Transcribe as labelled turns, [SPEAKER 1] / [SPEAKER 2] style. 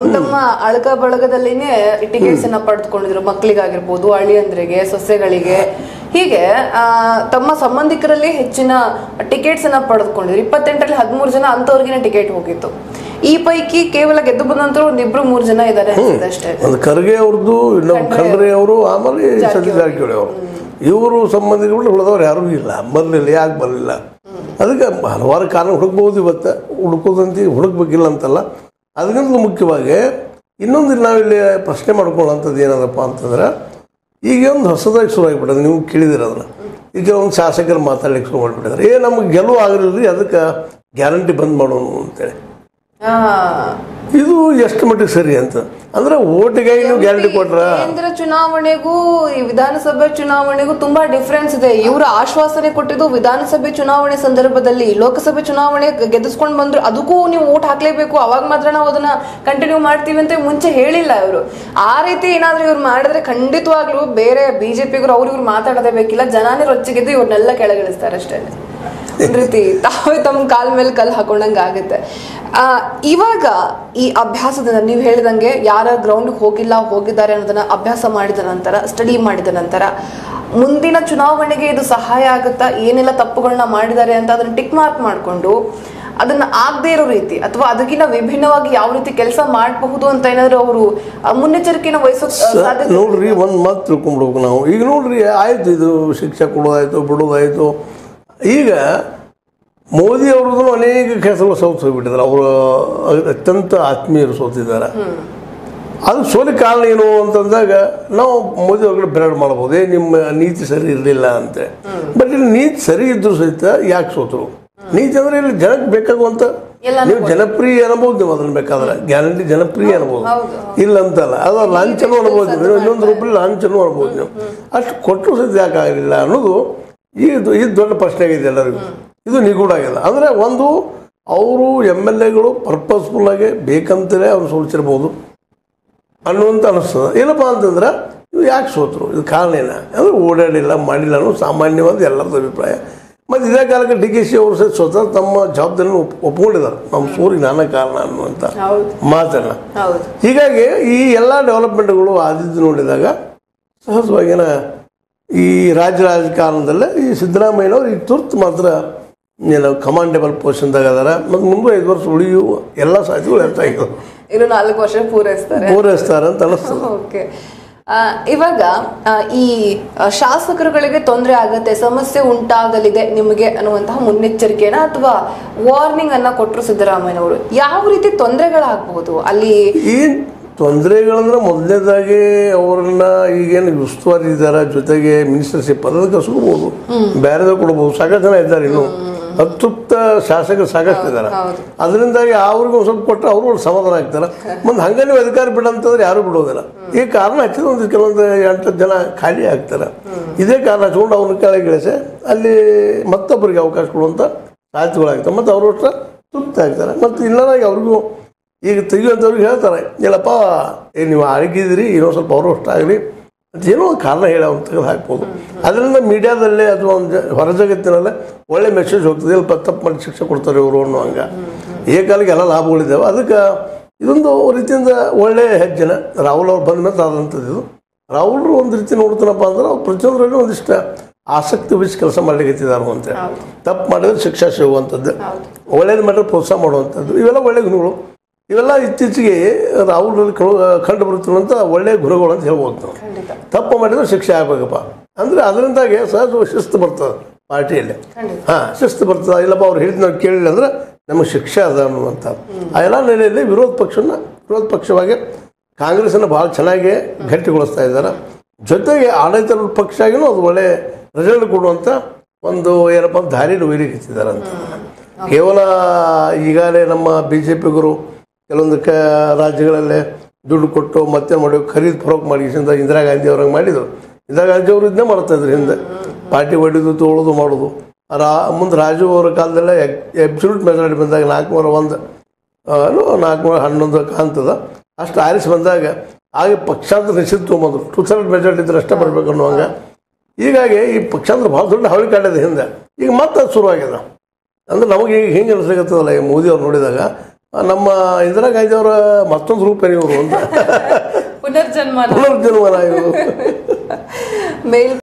[SPEAKER 1] ತಮ್ಮ ಅಳಕ ಬಳಗದಲ್ಲಿನೇ ಟಿಕೆಟ್ಸ್ ಅನ್ನ ಪಡೆದುಕೊಂಡಿದ್ರು, ಮಕ್ಕಳಿಗಾಗಿರ್ಬೋದು, ಅಳಿಯಂದ್ರಿಗೆ, ಸೊಸೆಗಳಿಗೆ, ಹೀಗೆ ತಮ್ಮ ಸಂಬಂಧಿಕರಲ್ಲಿ ಹೆಚ್ಚಿನ ಟಿಕೆಟ್ಸ್ ಅನ್ನ ಪಡೆದುಕೊಂಡಿದ್ರು. 28ರಲ್ಲಿ 13 ಜನ ಅಂತವ್ರಿಗೆ ಟಿಕೆಟ್ ಹೋಗಿತ್ತು. ಈ ಪೈಕಿ ಕೇವಲ ಗೆದ್ದು ಬಂದಂತರು ಒಂದಿಬ್ರು 3 ಜನ ಇದ್ದಾರೆ ಅಷ್ಟೇ.
[SPEAKER 2] ಒಂದು ಖರ್ಗೆ ಅವ್ರದ್ದು, ಇನ್ನೊಂದು ಖಂಡ್ರೆ ಅವರು, ಆಮೇಲೆ ಸತೀಶ್ ಜಾರಕಿಹೊಳಿ ಅವರು. ಇವರು ಸಂಬಂಧಿಕರು ಉಳಿದವ್ರು ಯಾರೂ ಇಲ್ಲ, ಬರಲಿಲ್ಲ. ಯಾಕೆ ಬರಲಿಲ್ಲ? ಅದಕ್ಕೆ ಹಲವಾರು ಕಾರಣ ಹುಡುಕ್ಬೋದು. ಇವತ್ತು ಹುಡುಕೋದಂತ ಹುಡುಕ್ಬೇಕಿಲ್ಲ ಅಂತಲ್ಲ. ಅದಕ್ಕಿಂತ ಮುಖ್ಯವಾಗಿ ಇನ್ನೊಂದು ನಾವಿಲ್ಲಿ ಪ್ರಶ್ನೆ ಮಾಡ್ಕೊಳ್ಳೋಂಥದ್ದು ಏನದಪ್ಪ ಅಂತಂದ್ರೆ, ಈಗ ಒಂದು ಹೊಸದಾಗಿ ಶುರು ಆಗಿಬಿಟ್ಟದೆ. ನೀವು ಕೇಳಿದಿರ ಅದನ್ನು. ಈಗ ಒಂದು ಶಾಸಕರು ಮಾತಾಡ್ಲಿಕ್ಕೆ ಶುರು ಮಾಡಿಬಿಟ್ಟಿದ್ದಾರೆ, ನಮಗೆ ಗೆಲುವು ಆಗಿರಲ್ರಿ, ಅದಕ್ಕೆ ಗ್ಯಾರಂಟಿ ಬಂದ್ ಮಾಡೋಣ ಅಂತೇಳಿ. ಇದು ಎಷ್ಟು ಮಟ್ಟಿಗೆ ಸರಿ ಅಂತ ಅಂದ್ರೆ, ಓಟಿಗಾಗಿ ನೀವು ಗ್ಯಾರಂಟಿ ಕೊಟ್ರ?
[SPEAKER 1] ಕೇಂದ್ರ ಚುನಾವಣೆಗೂ ಈ ವಿಧಾನಸಭೆ ಚುನಾವಣೆಗೂ ತುಂಬಾ ಡಿಫ್ರೆನ್ಸ್ ಇದೆ. ಇವರು ಆಶ್ವಾಸನೆ ಕೊಟ್ಟಿದ್ದು ವಿಧಾನಸಭೆ ಚುನಾವಣೆ ಸಂದರ್ಭದಲ್ಲಿ. ಲೋಕಸಭೆ ಚುನಾವಣೆ ಗೆದಿಸ್ಕೊಂಡು ಬಂದ್ರು, ಅದಕ್ಕೂ ನೀವು ಓಟ್ ಹಾಕ್ಲೇಬೇಕು, ಅವಾಗ ಮಾತ್ರ ನಾವು ಅದನ್ನ ಕಂಟಿನ್ಯೂ ಮಾಡ್ತೀವಿ ಅಂತ ಮುಂಚೆ ಹೇಳಿಲ್ಲ ಇವರು. ಆ ರೀತಿ ಏನಾದ್ರೂ ಇವ್ರು ಮಾಡಿದ್ರೆ ಖಂಡಿತವಾಗ್ಲೂ ಬೇರೆ ಬಿಜೆಪಿಗರು ಇವ್ರು ಮಾತಾಡೋದೇ ಬೇಕಿಲ್ಲ, ಜನಾನೇ ರೊಚ್ಚಿಗೆದ್ದು ಇವ್ರನ್ನೆಲ್ಲ ಕೆಳಗಿಳಿಸ್ತಾರೆ ಅಷ್ಟೇ. ಒಂದ್ ರೀತಿ ತಾವೇ ತಮ್ಮ ಕಾಲ್ ಮೇಲೆ ಕಲ್ ಹಾಕೊಂಡಂಗೆ ಆಗುತ್ತೆ. ಇವಾಗ ಈ ಅಭ್ಯಾಸದಿಂದ ನೀವು ಹೇಳಿದಂಗೆ ಯಾರ ಗ್ರೌಂಡ್ ಹೋಗಿದ್ದಾರೆ ಅನ್ನೋದನ್ನ ಅಭ್ಯಾಸ ಮಾಡಿದ ನಂತರ, ಸ್ಟಡಿ ಮಾಡಿದ ನಂತರ ಮುಂದಿನ ಚುನಾವಣೆಗೆ ಇದು ಸಹಾಯ ಆಗುತ್ತಾ, ಏನೆಲ್ಲ ತಪ್ಪುಗಳನ್ನ ಮಾಡಿದ್ದಾರೆ ಅಂತ ಅದನ್ನ ಟಿಕ್ ಮಾರ್ಕ್ ಮಾಡಿಕೊಂಡು ಅದನ್ನ ಆಗದೆ ಇರೋ ರೀತಿ ಅಥವಾ ಅದಕ್ಕಿಂತ ವಿಭಿನ್ನವಾಗಿ ಯಾವ ರೀತಿ ಕೆಲಸ ಮಾಡಬಹುದು ಅಂತ ಏನಾದ್ರು ಅವರು ಮುನ್ನೆಚ್ಚರಿಕೆನ ವಹಿಸೋ ಸಾಧ್ಯತೆ?
[SPEAKER 2] ನೋಡ್ರಿ, ಒಂದ್ ಮಾತು ತಿಳ್ಕೊಂಡ್ಬಿಡ್ಬೇಕು ನಾವು. ಈಗ ನೋಡ್ರಿ, ಆಯ್ತು, ಇದು ಶಿಕ್ಷೆ ಕೊಡೋದಾಯ್ತು, ಬಿಡೋದಾಯ್ತು. ಈಗ ಮೋದಿ ಅವ್ರದ್ದು ಅನೇಕ ಕೆಲಸಗಳು ಸೋತು ಹೋಗ್ಬಿಟ್ಟಿದ್ದಾರೆ. ಅವರು ಅತ್ಯಂತ ಆತ್ಮೀಯರು ಸೋತಿದ್ದಾರೆ. ಅದು ಸೋಲಿಗೆ ಕಾರಣ ಏನು ಅಂತಂದಾಗ ನಾವು ಮೋದಿ ಅವ್ರಿಗೆ ಬೆರಡು ಮಾಡ್ಬೋದು, ನಿಮ್ಮ ನೀತಿ ಸರಿ ಇರಲಿಲ್ಲ ಅಂತ. ಬಟ್ ಇಲ್ಲಿ ನೀತಿ ಸರಿ ಇದ್ರು ಸಹಿತ ಯಾಕೆ ಸೋತರು? ನೀತಿ ಅಂದ್ರೆ ಇಲ್ಲಿ ಜನಕ್ಕೆ ಬೇಕಾಗುವಂತ, ನೀವು ಜನಪ್ರಿಯ ಅನ್ಬೋದು, ನೀವು ಅದನ್ನ ಬೇಕಾದ್ರೆ ಗ್ಯಾರಂಟಿ ಜನಪ್ರಿಯ ಅನ್ಬೋದು, ಇಲ್ಲ ಅಂತಲ್ಲ. ಅದು ಲಾಂಛನೂ ಅನ್ಬೋದು, ಇನ್ನೊಂದು ರೂಪಾಯಿ ಲಾಂಛನೂ ಅನ್ಬೋದು. ನೀವು ಅಷ್ಟು ಕೊಟ್ಟರು ಸಹಿತ ಯಾಕೆ ಆಗಲಿಲ್ಲ ಅನ್ನೋದು ಇದು ದೊಡ್ಡ ಪ್ರಶ್ನೆ ಆಗಿದೆ ಎಲ್ಲರಿಗೂ. ಇದು ನಿಗೂಢ ಆಗಿದೆ. ಅಂದರೆ ಒಂದು, ಅವರು MLAಗಳು ಪರ್ಪಸ್ಫುಲ್ ಆಗಿ ಬೇಕಂತಲೇ ಅವ್ರು ಸೋಲ್ಸಿರ್ಬೋದು ಅನ್ನುವಂತ ಅನಿಸ್ತದೆ. ಏನಪ್ಪ ಅಂತಂದ್ರೆ, ಇದು ಯಾಕೆ ಸೋತರು, ಇದು ಕಾರಣ ಏನ ಅಂದ್ರೆ ಓಡಾಡಿಲ್ಲ, ಮಾಡಿಲ್ಲ ಅನ್ನೋ ಸಾಮಾನ್ಯವಾದ ಎಲ್ಲರದ್ದು ಅಭಿಪ್ರಾಯ. ಮತ್ತು ಇದೇ ಕಾಲಕ್ಕೆ DKC ಅವರು ಸಹ ಸ್ವತಃ ತಮ್ಮ ಜವಾಬ್ದಾರಿನ ಒಪ್ಕೊಂಡಿದ್ದಾರೆ, ನಮ್ಮ ಸೋರಿಗೆ ನಾನೇ ಕಾರಣ ಅನ್ನುವಂಥ ಮಾತನ್ನ. ಹೀಗಾಗಿ ಈ ಎಲ್ಲ ಡೆವಲಪ್ಮೆಂಟ್ಗಳು ಆದಿದ್ದು ನೋಡಿದಾಗ ಸಹಜವಾಗಿನ ಈ ರಾಜ್ಯ ರಾಜಕಾರಣದಲ್ಲೇ ಈ ಸಿದ್ದರಾಮಯ್ಯನವರು ಈ ತುರ್ತು ಮಾತ್ರ ಕಮಾಂಡೇಬಲ್ ಪೊಸಿಷನ್ದಾಗ ಅದಾರ. ಮತ್ತು ಮುಂದೆ 5 ವರ್ಷ ಉಳಿಯುವ ಎಲ್ಲ ಸಾಧ್ಯಗಳು ಹೆಚ್ಚಾಗಿವೆ.
[SPEAKER 1] ಇನ್ನು 4 ವರ್ಷ
[SPEAKER 2] ಪೂರೈಸ್ತಾರೆ ಅಂತ ಅನಿಸ್ತದೆ.
[SPEAKER 1] ಓಕೆ, ಇವಾಗ ಈ ಶಾಸಕರುಗಳಿಗೆ ತೊಂದರೆ ಆಗತ್ತೆ, ಸಮಸ್ಯೆ ಉಂಟಾಗಲಿದೆ ನಿಮಗೆ ಅನ್ನುವಂತಹ ಮುನ್ನೆಚ್ಚರಿಕೆನ ಅಥವಾ ವಾರ್ನಿಂಗ್ ಅನ್ನ ಕೊಟ್ಟರು ಸಿದ್ದರಾಮಯ್ಯನವರು. ಯಾವ ರೀತಿ ತೊಂದರೆಗಳಾಗಬಹುದು ಅಲ್ಲಿ?
[SPEAKER 2] ಈ ತೊಂದರೆಗಳಂದ್ರೆ ಮೊದಲನೇದಾಗಿ ಅವ್ರನ್ನ ಈಗೇನು ಉಸ್ತುವಾರಿ ಇದ್ದಾರೆ, ಜೊತೆಗೆ ಮಿನಿಸ್ಟರ್ಶಿಪ್ ಅದಕ್ಕೆ ಕಸ್ಕೋಬಹುದು, ಬೇರೆದ ಕೊಡ್ಬೋದು. ಸಾಕಷ್ಟು ಜನ ಇದ್ದಾರೆ, ಇನ್ನು ಅತೃಪ್ತ ಶಾಸಕರು ಸಾಕಷ್ಟು ಇದ್ದಾರೆ. ಅದರಿಂದಾಗಿ ಅವ್ರಿಗೆ ಒಂದು ಸ್ವಲ್ಪ ಕೊಟ್ಟರೆ ಅವರು ಸಮಾಧಾನ ಆಗ್ತಾರೆ. ಮುಂದೆ ಹಂಗೆ ನೀವು ಅಧಿಕಾರ ಬಿಡಂತಂದ್ರೆ ಯಾರು ಬಿಡೋದಿಲ್ಲ. ಈ ಕಾರಣ ಹಚ್ಚಿದ ಒಂದು ಕೆಲವೊಂದು 8 ಜನ ಖಾಲಿ ಆಗ್ತಾರೆ. ಇದೇ ಕಾರಣ ಹಚ್ಕೊಂಡು ಅವ್ರನ್ನ ಕೆಳಗಿಳಿಸಿ ಅಲ್ಲಿ ಮತ್ತೊಬ್ಬರಿಗೆ ಅವಕಾಶ ಕೊಡುವಂಥ ಸಾಧ್ಯತೆಗಳಾಗ್ತವೆ. ಮತ್ತು ಅವರು ಅಷ್ಟು ತೃಪ್ತಿ ಆಗ್ತಾರೆ. ಮತ್ತು ಇನ್ನರಾಗಿ ಅವ್ರಿಗೂ ಈಗ ತೆಗಿಯುವಂಥವ್ರಿಗೆ ಹೇಳ್ತಾರೆ, ಇಲ್ಲಪ್ಪ ನೀವು ಆಳಿಗಿದ್ರಿ, ಇನ್ನೊಂದು ಸ್ವಲ್ಪ ಅವರು ಅಷ್ಟಾಗಲಿ ಅಂತ ಏನೋ ಒಂದು ಕಾರಣ ಹೇಳಿ ಅವ್ನು ತೆಗೆದು ಹಾಕ್ಬೋದು. ಅದರಿಂದ ಮೀಡಿಯಾದಲ್ಲೇ ಅಥವಾ ಒಂದು ಹೊರ ಜಗತ್ತಿನಲ್ಲೇ ಒಳ್ಳೆ ಮೆಸೇಜ್ ಹೋಗ್ತದೆ, ಇಲ್ಲಿ ತಪ್ಪು ಮಾಡಿ ಶಿಕ್ಷೆ ಕೊಡ್ತಾರೆ ಇವರು ಅನ್ನೋ ಹಂಗೆ. ಈ ಕಾಲಕ್ಕೆ ಎಲ್ಲ ಲಾಭಗಳಿದ್ದಾವೆ. ಅದಕ್ಕೆ ಇದೊಂದು ರೀತಿಯಿಂದ ಒಳ್ಳೆ ಹೆಜ್ಜೆನ ರಾಹುಲ್ ಅವ್ರು ಬಂದ ಮೇಲೆ ಆದಂಥದ್ದು. ಇದು ರಾಹುಲ್ರು ಒಂದು ರೀತಿ ನೋಡ್ತಾನಪ್ಪ ಅಂದ್ರೆ ಅವ್ರು ಪ್ರತಿಯೊಂದರಲ್ಲೂ ಒಂದಿಷ್ಟು ಆಸಕ್ತಿ ವಹಿಸಿ ಕೆಲಸ ಮಾಡ್ಲಿಕ್ಕಿದ್ದಾರೆ ಅಂತೇಳಿ. ತಪ್ಪು ಮಾಡಿದ್ರೆ ಶಿಕ್ಷೆ ಸಿಗುವಂಥದ್ದು, ಒಳ್ಳೇದು ಮಾಡಿದ್ರೆ ಪ್ರೋತ್ಸಾಹ ಮಾಡುವಂಥದ್ದು, ಇವೆಲ್ಲ ಒಳ್ಳೆ ಗುಣಗಳು. ಇವೆಲ್ಲ ಇತ್ತೀಚೆಗೆ ರಾಹುಲ್ನಲ್ಲಿ ಕಂಡು ಬರುತ್ತಿರುವಂಥ ಒಳ್ಳೆಯ ಗುರುಗಳು ಅಂತ ಹೇಳ್ಬೋದು ನಾವು. ತಪ್ಪು ಮಾಡಿದ್ರೆ ಶಿಕ್ಷೆ ಆಗ್ಬೇಕಪ್ಪ ಅಂದರೆ ಅದರಿಂದಾಗಿ ಸಹಜ ಶಿಸ್ತು ಬರ್ತದೆ ಪಾರ್ಟಿಯಲ್ಲಿ. ಶಿಸ್ತು ಬರ್ತದೆ. ಇಲ್ಲಪ್ಪ ಅವ್ರು ಹೇಳಿದ್ ನಾವು ಕೇಳಿಲ್ಲ ಅಂದ್ರೆ ನಮಗೆ ಶಿಕ್ಷೆ ಅದ ಅನ್ನುವಂಥದ್ದು. ಆ ಎಲ್ಲ ನೆಲೆಯಲ್ಲಿ ವಿರೋಧ ಪಕ್ಷವಾಗಿ ಕಾಂಗ್ರೆಸ್ಸನ್ನು ಭಾಳ ಚೆನ್ನಾಗಿ ಗಟ್ಟಿಗೊಳಿಸ್ತಾ ಇದ್ದಾರೆ. ಜೊತೆಗೆ ಆಡಳಿತ ಪಕ್ಷ ಆಗಿನೂ ಅದು ಒಳ್ಳೆ ರಿಸಲ್ಟ್ ಕೊಡುವಂಥ ಒಂದು ಏನಪ್ಪ ದಾರಿಯಲ್ಲಿ ಒಯ್ಲಿಕ್ಕಿದ್ದಾರೆ ಅಂತ. ಕೇವಲ ಈಗಾಗಲೇ ನಮ್ಮ BJPಗರು ಕೆಲವೊಂದು ರಾಜ್ಯಗಳಲ್ಲೇ ದುಡ್ಡು ಕೊಟ್ಟು ಮತ್ತೆ ಮಾಡಿ ಖರೀದಿ ಫರೋಕ್ ಮಾಡಿ ಇಂದಿರಾ ಗಾಂಧಿ ಅವ್ರಂಗೆ ಮಾಡಿದರು. ಇಂದಿರಾ ಗಾಂಧಿ ಅವರು ಇದನ್ನೇ ಮಾಡ್ತಾಯಿದ್ರು, ಹಿಂದೆ ಪಾರ್ಟಿ ಹೊಡಿದು ತೊಗೊಳೋದು ಮಾಡೋದು. ಮುಂದೆ ರಾಜೀವ್ ಅವರ ಕಾಲದಲ್ಲೇ ಅಬ್ಸಲ್ಯೂಟ್ ಮೆಜಾರಿಟಿ ಬಂದಾಗ 401 411 ಕಾಣ್ತದ ಅಷ್ಟು ಆರಿಸಿ ಬಂದಾಗ ಆಗ ಪಕ್ಷಾಂತರ ನಿಶ್ಚಿತ ತೊಗೊಂಬಂದ್ರು. 2/3 ಮೆಜಾರಿಟಿ ಇದ್ರೆ ಅಷ್ಟೇ ಬರ್ಬೇಕು ಅನ್ನುವಂಗೆ. ಹೀಗಾಗಿ ಈ ಪಕ್ಷಾಂತರ ಭಾಳ ದೊಡ್ಡ ಹಾವಳಿ ಕಾಡಿದೆ ಹಿಂದೆ. ಈಗ ಮತ್ತೆ ಅದು ಶುರುವಾಗಿದೆ. ಅಂದ್ರೆ ನಮಗೆ ಈಗ ಹಿಂಗೆ ಅನಿಸ್ಲಿಕ್ಕತ್ತದಲ್ಲ, ಈ ಮೋದಿ ಅವ್ರು ನೋಡಿದಾಗ ನಮ್ಮ ಇಂದಿರಾ ಗಾಂಧಿ ಅವರ ಮತ್ತೊಂದು ರೂಪೇನೆ ಇವರು ಅಂತ
[SPEAKER 1] ಪುನರ್ಜನ್ಮ
[SPEAKER 2] ಪುನರ್ಜನ್ಮನ ಇವರು
[SPEAKER 1] ಮೇಲ್